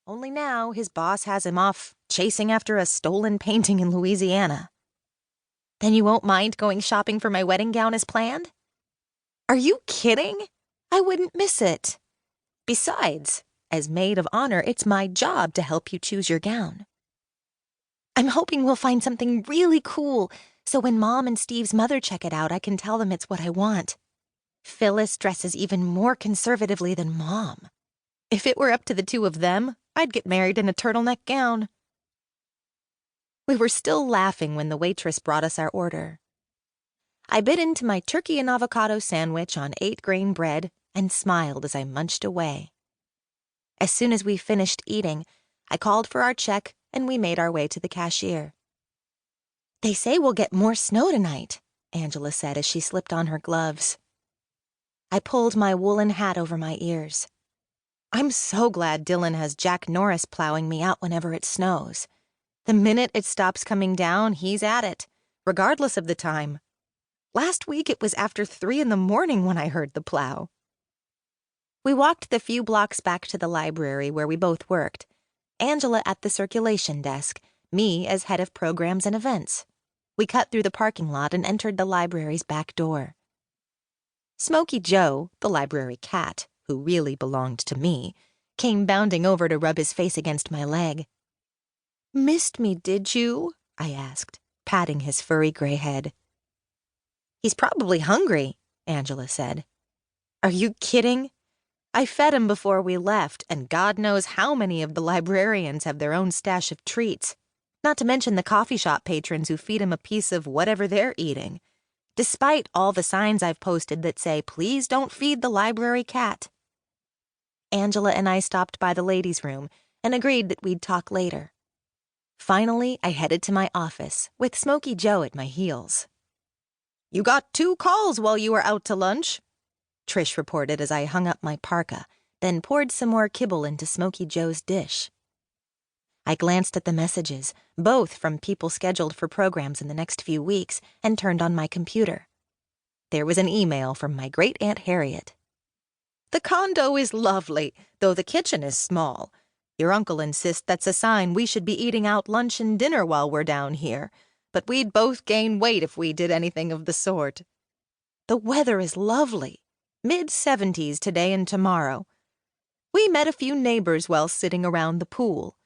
Only now his boss has him off chasing after a stolen painting in Louisiana. Then you won't mind going shopping for my wedding gown as planned? Are you kidding? I wouldn't miss it. Besides, as maid of honor, it's my job to help you choose your gown. I'm hoping we'll find something really cool, so when Mom and Steve's mother check it out, I can tell them it's what I want. Phyllis dresses even more conservatively than Mom. If it were up to the two of them, I'd get married in a turtleneck gown. We were still laughing when the waitress brought us our order. I bit into my turkey and avocado sandwich on 8-grain bread and smiled as I munched away. As soon as we finished eating, I called for our check and we made our way to the cashier. They say we'll get more snow tonight, Angela said as she slipped on her gloves. I pulled my woolen hat over my ears. I'm so glad Dylan has Jack Norris plowing me out whenever it snows. The minute it stops coming down, he's at it, regardless of the time. Last week it was after 3 a.m. when I heard the plow. We walked the few blocks back to the library where we both worked, Angela at the circulation desk, me as head of programs and events. We cut through the parking lot and entered the library's back door. Smokey Joe, the library cat, who really belonged to me, came bounding over to rub his face against my leg. "Missed me, did you?" I asked, patting his furry gray head. "He's probably hungry," Angela said. "Are you kidding? I fed him before we left, and God knows how many of the librarians have their own stash of treats, not to mention the coffee shop patrons who feed him a piece of whatever they're eating, despite all the signs I've posted that say, 'Please don't feed the library cat.'" Angela and I stopped by the ladies' room and agreed that we'd talk later. Finally, I headed to my office, with Smokey Joe at my heels. "You got 2 calls while you were out to lunch," Trish reported as I hung up my parka, then poured some more kibble into Smokey Joe's dish. I glanced at the messages, both from people scheduled for programs in the next few weeks, and turned on my computer. There was an email from my great-aunt Harriet. "The condo is lovely, though the kitchen is small. Your uncle insists that's a sign we should be eating out lunch and dinner while we're down here, but we'd both gain weight if we did anything of the sort. The weather is lovely, mid-70s today and tomorrow. We met a few neighbors while sitting around the pool.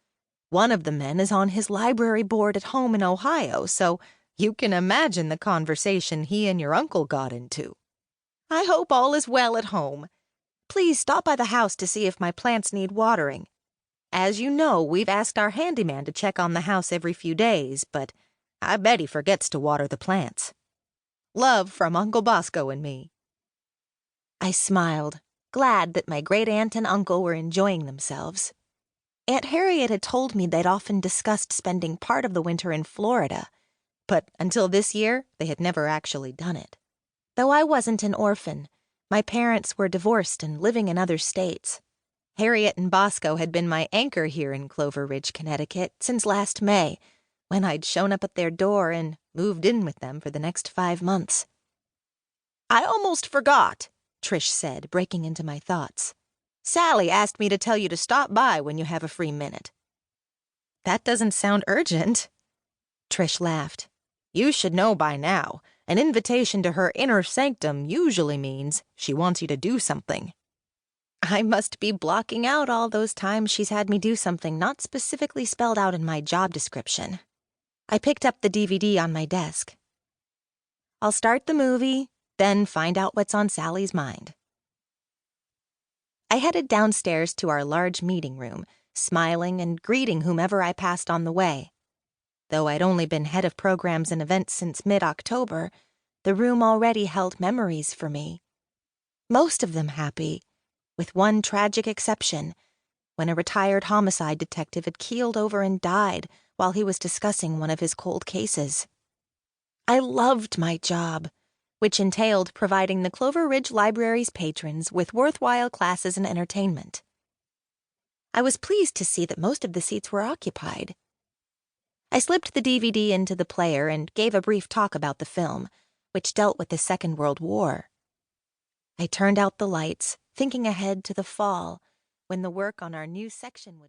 One of the men is on his library board at home in Ohio, so you can imagine the conversation he and your uncle got into. I hope all is well at home. Please stop by the house to see if my plants need watering. As you know, we've asked our handyman to check on the house every few days, but I bet he forgets to water the plants. Love from Uncle Bosco and me." I smiled, glad that my great-aunt and uncle were enjoying themselves. Aunt Harriet had told me they'd often discussed spending part of the winter in Florida, but until this year, they had never actually done it. Though I wasn't an orphan, my parents were divorced and living in other states. Harriet and Bosco had been my anchor here in Clover Ridge, Connecticut, since last May, when I'd shown up at their door and moved in with them for the next 5 months. "I almost forgot," Trish said, breaking into my thoughts. "Sally asked me to tell you to stop by when you have a free minute." "That doesn't sound urgent." Trish laughed. "You should know by now. An invitation to her inner sanctum usually means she wants you to do something." I must be blocking out all those times she's had me do something not specifically spelled out in my job description. I picked up the DVD on my desk. I'll start the movie, then find out what's on Sally's mind. I headed downstairs to our large meeting room, smiling and greeting whomever I passed on the way. Though I'd only been head of programs and events since mid-October, the room already held memories for me. Most of them happy, with one tragic exception, when a retired homicide detective had keeled over and died while he was discussing one of his cold cases. I loved my job, which entailed providing the Clover Ridge Library's patrons with worthwhile classes and entertainment. I was pleased to see that most of the seats were occupied. I slipped the DVD into the player and gave a brief talk about the film, which dealt with the Second World War. I turned out the lights, thinking ahead to the fall, when the work on our new section would